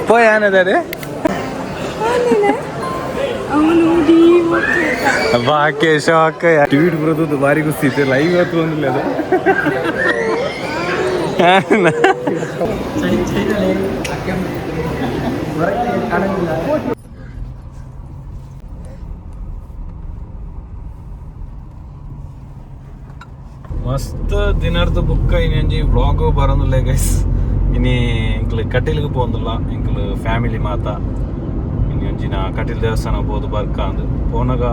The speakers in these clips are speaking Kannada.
പോയാനേ ಬಾಕೆ ಶಾಕ್ ಟ್ವೀಟ್ ಬರೋದು ಭಾರಿ ಖುಷಿ ಲೈವ್ ಇವತ್ತು ಬಂದಿಲ್ಲ ಅದು ಮಸ್ತ್ ದಿನರ್ದು ಬುಕ್ಕ ಇನ್ನೊಂಜಿ ವ್ಲಾಗ್ ಬರೋದಿಲ್ಲ ಗೈಸ್ ಇನಿ ಎಂಕ್ಲು ಕಟೀಲ್ಗೆ ಪೋಂದಿಲ್ಲ ಎಂಕ್ಲು ಫ್ಯಾಮಿಲಿ ಮಾತ ಇನ್ನೊಂಜಿನ ಕಟೀಲ್ ದೇವಸ್ಥಾನ ಬೋದು ಬರ್ಕ ಅಂದು ಪೋನಾಗ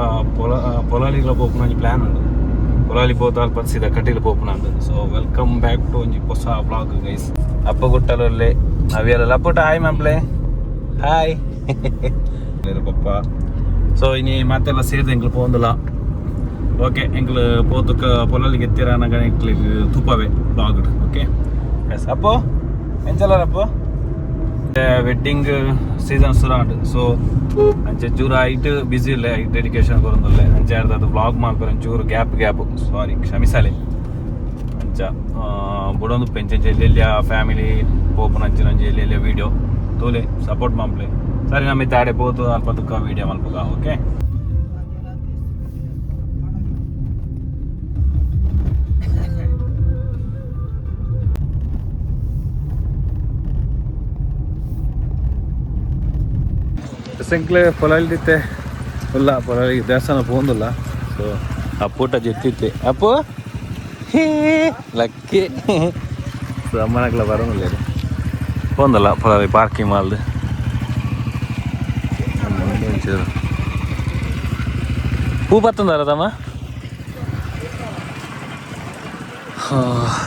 ಪೊಲಾಲಿಗಳ ಪೋಪುನ ಪ್ಲಾನ್ ಉಂಡು ಪೊಲಾಲಿ ಪೋತ ಅಲ್ಪ ಸೀದಾ ಕಟೀಲ್ ಪೋಪುನ ಅಂದು ಸೊ ವೆಲ್ಕಮ್ ಬ್ಯಾಕ್ ಟು ಒಂಜಿ ಹೊಸ ವ್ಲಾಗ್ ಗೈಸ್ ಅಪ್ಪ ಗುಟ್ಟಲೊಲ್ಲೆ ಅವಿಯಲ್ಲ ಲಪುಟ ಹಾಯ್ ಮಾಪ್ಲೆ ಹಾಯ್ ಪಪ್ಪ ಸೊ ಇನಿ ಮತ್ತೆಲ್ಲ ಸೇರಿದ ಎಂಕ್ಲು ಪೋಂದಿಲ್ಲ ಓಕೆ ಎಂಕ್ಲು ಪೋತುಕ ಪೊಲಾಲಿಗೆ ಎತ್ತಿರ ಅನ್ನಗ ಎಂಕ್ಲಿಗೆ ತುಪ್ಪವೇ ವ್ಲಾಗ್ ಓಕೆ ಎಸ್ ಅಪ್ಪೋ ಎಂಚಲ್ಲರಪ್ಪು ವೆಡ್ಡಿಂಗ್ ಸೀಸನ್ ಸುರಾಂಡ್ ಸೊ ಅಂಚೆ ಚೂರು ಐಟ್ ಬಿಸಿ ಇಲ್ಲ ಐಟ್ ಡೆಡಿಕೇಶನ್ ಬರೋದಿಲ್ಲ ಅಂಚೆ ಅದು ವ್ಲಾಗ್ ಮಾಡ್ತಾರೆ ಒಂಚೂರು ಗ್ಯಾಪ್ ಸಾರಿ ಕ್ಷಮಿಸಲೆ ಅಂಚ ಬುಡೊಂದು ಪೆಂಚಂಚೆ ಎಲ್ಲೆಲ್ಲಿಯ ಫ್ಯಾಮಿಲಿ ಪೋಪುನ ಅಂಚಿನ ಅಂಚೆ ಎಲ್ಲೆಲ್ಲಿಯ ವೀಡಿಯೋ ತೋಲೆ ಸಪೋರ್ಟ್ ಮಾಡ್ಲೆ ಸರಿ ನಮ್ಮ ತಾಡೆ ಪೋತು ಅಲ್ಪ ತುಕ್ಕ ವೀಡಿಯೋ ಮಲ್ಪಗ ಓಕೆ ಸಂಕ್ಲೆ ಪೊಲಾಲಿತ್ತೆ ಇಲ್ಲ ಪೊಲಾಲಿ ದೇವಸ್ಥಾನ ಪೋಂದಿಲ್ಲ ಸೊ ಅಪ್ಪೂಟ ಜೆತ್ತಿತ್ತೆ ಅಪ್ಪು ಹೇ ಲಕ್ಕಿ ಸೊ ಅಮ್ಮನಕ್ಲ ಬರೋದಿಲ್ಲ ಇದು ಪೋಂದಿಲ್ಲ ಪೊಲಾಲಿ ಪಾರ್ಕಿಂಗ್ ಮಾಲ್ದು ಪೂ ಬತ್ತಂದಾರ ತಮ್ಮ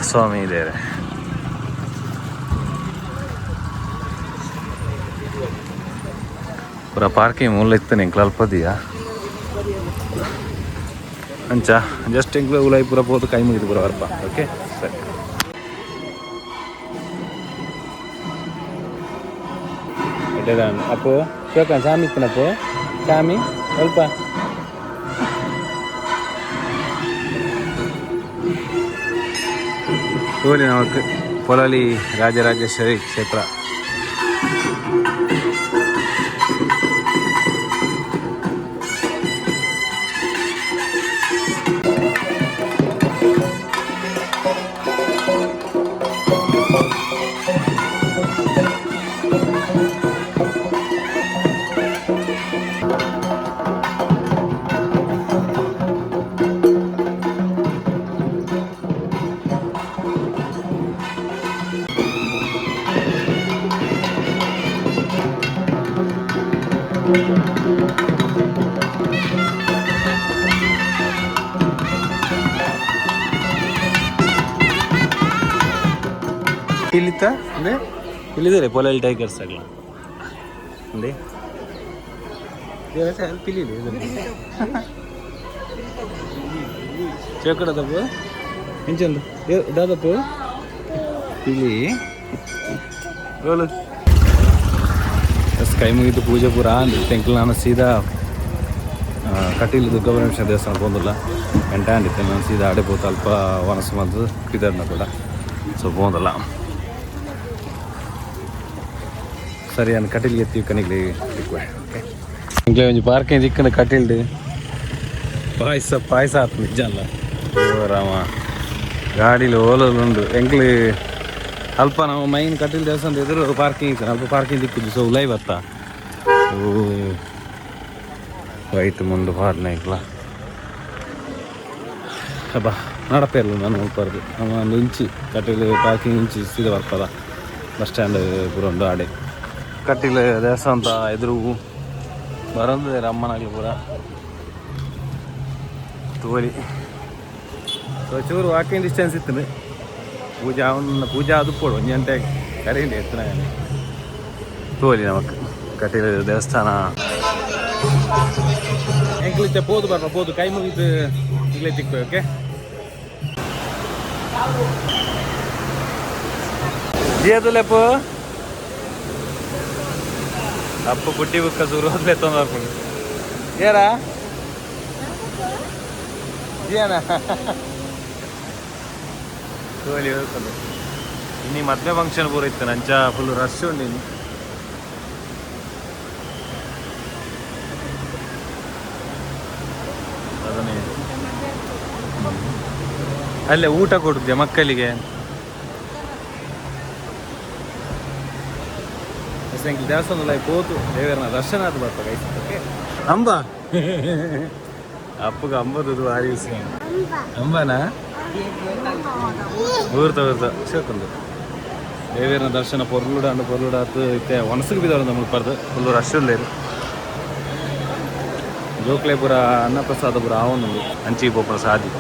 ಸ್ವಾಮಿ ಇದೇರೆ ಪೂರ ಪಾರ್ಕಿಂಗ್ ಮೂಲ ಇತ್ತು ಎಂಕ್ಲು ಅಲ್ಪದಿಯಾ ಅಂಚ ಜಸ್ಟ್ ಎಂಕ್ಲು ಉಲಾಯಿ ಪೂರ ಪೋದು ಕೈ ಮುಗಿದು ಪೂರ ಬರ್ಪ ಓಕೆ ಸರಿ ಅಪ್ಪು ಶೋಕನ್ ಸಾಮಿ ಇತ್ತನಪ್ಪು ಸಾಮಿ ಸ್ವಲ್ಪ ತೋಲಿ ನಮಕ್ ಪೊಲಾಲಿ ರಾಜರಾಜೇಶ್ವರಿ ಕ್ಷೇತ್ರ ಇಲ್ಲಿತ್ತ ಅಂದರೆ ಇಲ್ಲಿದ್ದಾರೆ ಪೊಲಾಲಿ ಟೈಗರ್ಸ್ ಆಗಲ್ಲ ಅಂದೆ ಹೆಲ್ಪ್ ಇಲ್ಲಿ ಚೇಕಡದಪ್ಪು ಇಂಚಂದು ದಾದಪ್ಪು ಇಲ್ಲಿ ರೋಲು ಕೈ ಮುಗಿತು ಪೂಜೆ ಪೂರ ಅಂದ್ರೆ ತೆಂಕಲ್ ನಾನು ಸೀದಾ ಕಟೀಲ್ ದುರ್ಗಾಪರಮೇಶ್ವರ ದೇವಸ್ಥಾನ ಪೋಂದಿಲ್ಲ ಗಂಟೆ ಅಂಡಿತ್ತೆ ನಾನು ಸೀದಾ ಆಡೆ ಪೋತ ಅಲ್ಪ ವನಸು ಮದ್ದು ಕಿದರ್ನ ಕೂಡ ಸೊ ಪೋಂದಿಲ್ಲ ಸರಿ ನಾನು ಕಟೀಲ್ಗೆ ಎತ್ತೀವಿ ಕನಿಗ್ಲಿ ಓಕೆ ಇಂಕ್ಲೆ ಒಂಜಿ ಪಾರ್ಕಿಂಗ್ ದಿಕ್ಕನ ಕಟೀಲ್ಡು ಪಾಯಸ ಆತು ನಿಜ ಅಲ್ಲ ರಾಮ ಗಾಡೀಲಿ ಓಲೋದುಂಡು ಎಂಕ್ಲು ಅಲ್ಪ ನಾವು ಮೈನ್ ಕಟೀಲ್ ದೇವಸ್ಥಾನದ ಎದುರು ಪಾರ್ಕಿಂಗ್ ಇತ್ತು ಅಲ್ಪ ಪಾರ್ಕಿಂಗ್ ದಿಕ್ಕಿದ್ದು ಸೊ ಉಲೈ ಬತ್ತ ವೈಟ್ ಮುಂದೆ ಪಾಡ್ನ ಇಕ್ಲ ಹಬ್ಬ ನಡಪೇರ್ಲು ನಾನು ಹೋಗ್ಬಾರ್ದು ನಮ್ಮ ಒಂದು ಇಂಚಿ ಕಟೀಲ್ ಪಾರ್ಕಿಂಗ್ ಇಂಚಿ ಸೀದಾ ಬರ್ತದ ಬಸ್ ಸ್ಟ್ಯಾಂಡ್ ಪೂರ ಒಂದು ಆಡೆ ಕಟೀಲ್ ದೇವಸ್ಥಾನ ಎದುರು ಬರೋದು ಅಮ್ಮನಾಗ್ಲಿ ಪೂರ ತೋಲಿ ಸೊ ಚೂರು ವಾಕಿಂಗ್ ಡಿಸ್ಟೆನ್ಸ್ ಇತ್ತು ಪೂಜಾ ಅದು ಕೊಡು ಒಂದು ಗಂಟೆ ಕರೀಲಿ ಎತ್ತನ ತೋಲಿ ನಮಕ್ ಕಟೀಲ್ ದೇವಸ್ಥಾನ ಎಂಕ್ಲಿಚ್ಚ ಪೋದು ಬರ್ಪ ಪೋದು ಕೈ ಮುಗಿದು ಈಗಲೇ ತಿಕ್ಬೇಕು ಓಕೆ ಜಿಯದುಲೆಪ್ಪು ಅಪ್ಪ ಬುಟ್ಟಿ ಬುಕ್ಕ ಶುರು ಹೋದ್ಲೆ ತೊಂದ್ರೆ ಏರಾ ಜಿಯನ ತೋಲಿ ಹೋಗ್ತದೆ ಇನ್ನು ಮದುವೆ ಫಂಕ್ಷನ್ ಪೂರ ಇತ್ತು ನಂಚ ಫುಲ್ ರಶ್ ಉಂಡು ಇನ್ನು ಅದನ್ನೇ ಅಲ್ಲೇ ಊಟ ಕೊಡುತ್ತೆ ಮಕ್ಕಳಿಗೆ ದೇವಸ್ಥಾನದ ಹೋತು ದೇವರನ್ನ ದರ್ಶನ ಅದು ಬರ್ತದೆ ಅಂಬ ಅಪ್ಪಗ ಅಂಬದು ಭಾರಿ ಅಂಬನಾ ಊರ್ತ ಸೇರ್ಕೊಂಡು ದೇವರನ್ನ ದರ್ಶನ ಪೊರ್ಲುಡ ಆತು ಇತ್ತೆ ಒಣಸಿಗೆ ಬಿದ್ದವ್ರು ನಮಗೆ ಪರ್ದು ಫುಲ್ಲು ರಶ್ ಉಳ್ಳೇರು ಜೋಕ್ಲೇಪುರ ಅನ್ನಪ್ರಸಾದಪುರ ಆವೊಂದು ಅಂಚಿಗೆ ಪೋಪುರ ಸಾದಿ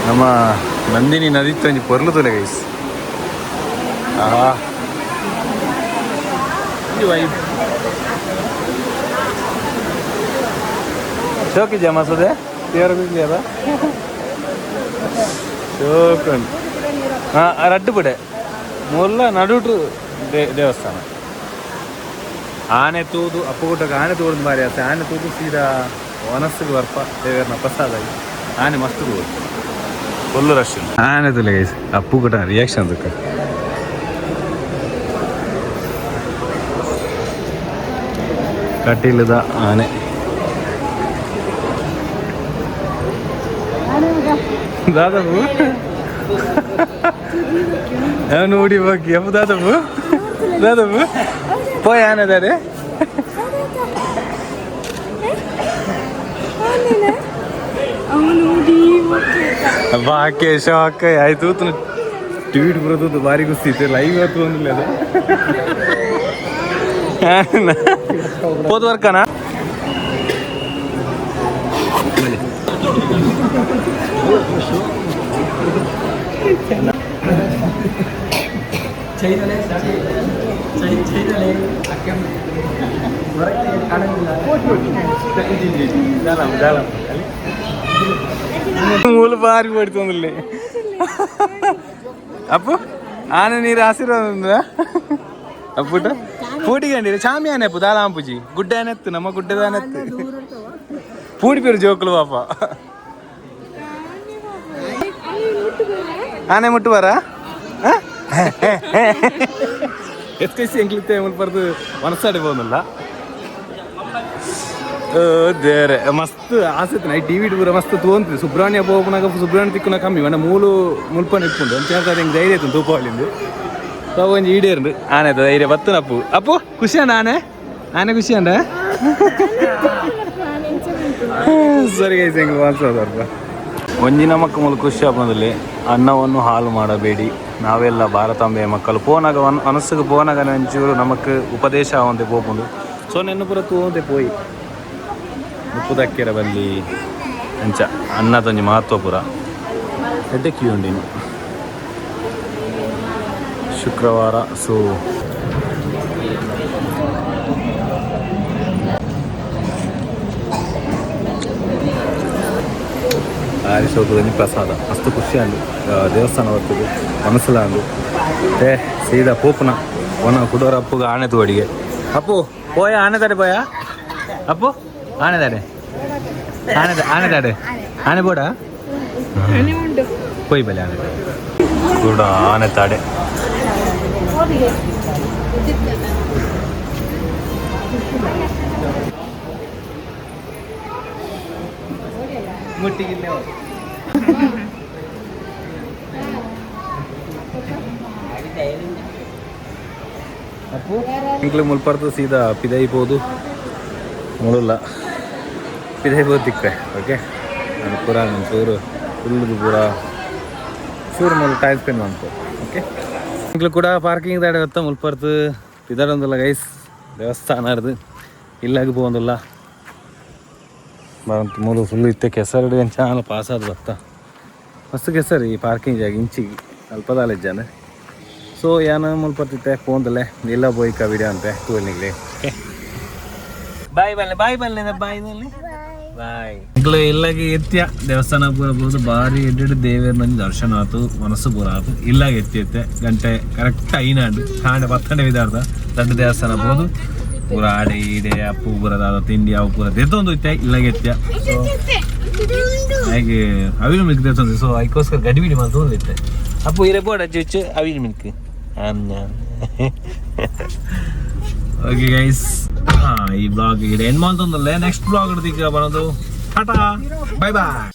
ನಮ್ಮ ನಂದಿನಿ ನದಿ ತಂಜಿ ಪೊರ್ಲು ತೊಲೆ ಗೈಸ್ ಆಹಾ ಶೋಕಿದ್ಯಾ ಮಸೂದೆ ದೇವರ ಬಿಡ್ಲಿ ಅದ ಶೋಕನ್ ಹಾಂ ರಡ್ಡುಪುಡೆ ಮುಲ್ಲ ನಡುಟು ದೇವಸ್ಥಾನ ಆನೆ ತೂದು ಅಪ್ಪುಗುಟ್ಟಕ್ಕೆ ಆನೆ ತೂದು ಮಾರಿ ಆಸೆ ಆನೆ ತೂದು ಸೀದಾ ವನಸ್ಸಿಗೆ ಬರ್ಪ ದೇವರನ್ನ ಪ್ರಸಾದ ಆನೆ ಮಸ್ತ್ ತೂದು ಫುಲ್ಲು ರಶ್ ಆನೆ ತುಲೆ ಗೈಸ್ ಅಪ್ಪುಗುಟ್ಟ ರಿಯಾಕ್ಷನ್ ಅದಕ್ಕೆ ಕಟೀಲದ ಆನೆ ದಾದವು ನೋಡಿ ಬಾಕಿ ಅಪ್ಪ ದಾದವು ಪೋಯ್ ಆನೆ ದಾರೆ ಬಾಕೆ ಶಾಕ ಆಯ್ತು ಟ್ವೀಟ್ ಬರೋದು ಭಾರಿ ಗುಸ್ತಿತ್ತು ಲೈವ್ ಆಯ್ತು ಅಂದಿಲ್ಲ ಅದು ಹೋದ ವರ್ಕನಾ ಮೂಲ ಭಾರಿ ಪಡ್ತಂದಿಲ್ಲ ಅಪ್ಪು ಆನೆ ನೀರು ಆಶೀರ್ವಾದ ಅಪ್ಪುಟ ಪೂಟಿಗಂಡಿ ಚಾಮಿ ಆನೆ ಅಪ್ಪು ದಾಳಾಂಪುಜಿ ಗುಡ್ಡ ಆನೆತ್ತು ನಮ್ಮ ಗುಡ್ಡದ ಆನೆತ್ತು ಪೂಡಿ ಪೇರು ಜೋಕುಲು ಪಾಪ ಆನೆ ಮುಟ್ಟುವಾರ ಎಸ್ಕೈಸಿ ಎಂಕ್ಲಿತ್ತೆ ಮುಲ್ಪರ್ದು ಮನಸ್ಸಾಡಿ ಹೋದಲ್ಲ ದೇರೆ ಮಸ್ತ್ ಆಸೆ ನೈ ಟಿವಿ ಪೂರ ಮಸ್ತ್ ತೋಂತಿ ಸುಬ್ರಹ್ಮಣ್ಯ ಹೋಗ್ನಾಗ ಸುಬ್ರಹ್ಮಣ್ಯ ತಿಕ್ಕುನ ಕಮ್ಮಿ ಮನೆ ಮುಲ್ಪ ನಿಟ್ಕೊಂಡು ಅಂತ ಹೇಳ್ತಾರೆ ಹಿಂಗೆ ಧೈರ್ಯ ಆಯ್ತು ತೂಪವಲ್ಲಿಂದು ಸೊ ಒಂಜಿ ಈಡೇರು ಆನೆ ಧೈರ್ಯ ಬತ್ತನ ಅಪ್ಪು ಖುಷಿ ಅಣ್ಣ ಆನೆ ಖುಷಿ ಅಂಡ ಸರಿ ಗೈಸ್ ಹೆಂಗೆ ಮಾಲ್ಸೋದಪ್ಪ ಒಂಜಿನ ಮಕ್ಕ ಮೂಲ ಖುಷಿ ಹಬ್ಬದಲ್ಲಿ ಅನ್ನವನ್ನು ಹಾಳು ಮಾಡಬೇಡಿ ನಾವೆಲ್ಲ ಭಾರತಾಂಬೆಯ ಮಕ್ಕಳು ಪೋನಾಗ ಮನಸ್ಸಿಗೆ ಪೋನಾಗ ಒಂಚೂರು ನಮಕ್ ಉಪದೇಶ ಆವಂತೆ ಪೋಪುಂಡು ಸೊ ನೆನ್ನು ಪುರ ತೂಂತೆ ಪೋಯಿ ಮುಪ್ಪುದಕ್ಕೆರ ಬಲ್ಲಿ ಅಂಚ ಅನ್ನದೊಂಜಿ ಮಹತ್ವ ಪುರ ಎಡ್ಡೆ ಕ್ಯೂ ಉಂಡಿನಿ ಶುಕ್ರವಾರ ಸೊ ಆರಿಸೋದು ಪ್ರಸಾದ ಅಷ್ಟು ಖುಷಿ ಅಂದು ದೇವಸ್ಥಾನ ಬರ್ತದೆ ಮನಸ್ಸಲ ಅಂದು ಸೀದಾ ಪೋಪುನ ಒಣ ಕುಡೋರ ಅಪ್ಪುಗ ಆನೆ ತೋಡಿಗೆ ಅಪ್ಪು ಪೋಯ ಆನೆ ತಾಡೆ ಪೋಯ ಅಪ್ಪು ಆನೆ ತಾಡೆ ಆನೆ ತಾಡೆ ಆನೆ ಬೋಡ ಪೋಯ್ ಬಲೆ ಆನೆ ಕೂಡ ಆನೆ ತಾಡೆ ಮುಟ್ಟಿಗಿಲ್ಲ ಅಪ್ಪು ಇಂಕ್ಲು ಮುಲ್ಪರ್ದು ಸೀದಾ ಪಿದೈಬೋದು ಮುಳುಲ್ಲ ಪಿದೈಬೋದು ತಿಕ್ರೆ ಓಕೆ ನಾನು ಪೂರ ಚೂರು ಫುಲ್ದು ಪೂರ ಚೂರು ಮುಳು ಟೈಮ್ ಸ್ಪೆಂಡ್ ಮಾಡ್ತು ಓಕೆ ಇಂಕ್ಲು ಕೂಡ ಪಾರ್ಕಿಂಗ್ ದಾಡೆ ಗೊತ್ತಾ ಮುಲ್ಪರ್ದು ಪಿದಾಡೊಂದಿಲ್ಲ ಗೈಸ್ ದೇವಸ್ಥಾನ ಹಿಡ್ದು ಇಲ್ಲಾಗಿ ಹೋಗೊಂದಿಲ್ಲ ಬರಂತ ಮೂಲು ಫುಲ್ಲು ಇತ್ತೆ ಕೆಸರು ಚಾನಲ್ ಪಾಸಾದ ಬತ್ತ ಮಸ್ತ್ ಕೆಸರು ಈ ಪಾರ್ಕಿಂಗ್ ಜಾಗ ಇಂಚಿಗೆ ಅಲ್ಪದಾಲೆಜ್ಜಾನೆ ಸೊ ಯಾನ ಮುಲ್ಪರ್ತಿತ್ತೆ ಫೋನ್ದಲ್ಲೇ ಇಲ್ಲ ಬೋಯ್ಕ ವಿಡಿಯೋ ಅಂತೆ ಟೂಲ್ನಿಗ್ಲಿ ಓಕೆ ಬಾಯ್ ಬಲ್ಲೆ ಬಾಯ್ ಇಂಕ್ಲು ಇಲ್ಲಾಗಿ ಎತ್ತಿಯ ದೇವಸ್ಥಾನ ಪೂರ ಬೋದು ಭಾರಿ ಎಡ್ಡೆಡ್ ದೇವರ ದರ್ಶನ ಆತು ಮನಸ್ಸು ಪೂರ ಆತು ಇಲ್ಲಾಗಿ ಎತ್ತಿ ಗಂಟೆ ಕರೆಕ್ಟ್ ಐನಾಡು ಕಾಂಡೆ ಪತ್ತಂಡೆ ವಿಧಾರ್ದ ದೊಡ್ಡ ದೇವಸ್ಥಾನ ಬೋದು ಪೂರ ಆಡೆ ಈಡೆ ಅಪ್ಪು ಪೂರದ ತಿಂಡಿ ಅವು ಪೂರ ದೆದ್ದೊಂದು ಇತ್ತೆ ಇಲ್ಲಾಗಿ ಎತ್ತಿಯ ಸೊ ಹಾಗೆ ಅವಿಲ್ ಮಿಲ್ಕ್ ತಂದೆ ಸೊ ಅದಕ್ಕೋಸ್ಕರ ಗಡಿಬಿಡಿ ಮಾಡಿ ತೊಗೊಂಡಿದ್ದೆ ಅಪ್ಪು ಇರೇ ಬೋರ್ಡ್ ಅಜ್ಜಿ ಹೆಚ್ಚು ಅವಿಲ್ ಮಿಲ್ಕ್ ಓಕೆ ಗೈಸ್ ಈ ಬ್ಲಾಗ್ ಈಗ ಎಂಡ್ ಮಾಡ್ತಂದಲ್ಲೇ ನೆಕ್ಸ್ಟ್ ಬ್ಲಾಗ್ ಹಿಡ್ದಿಕ್ಕೆ ಬರೋದು ಟಾಟಾ ಬೈ ಬಾಯ್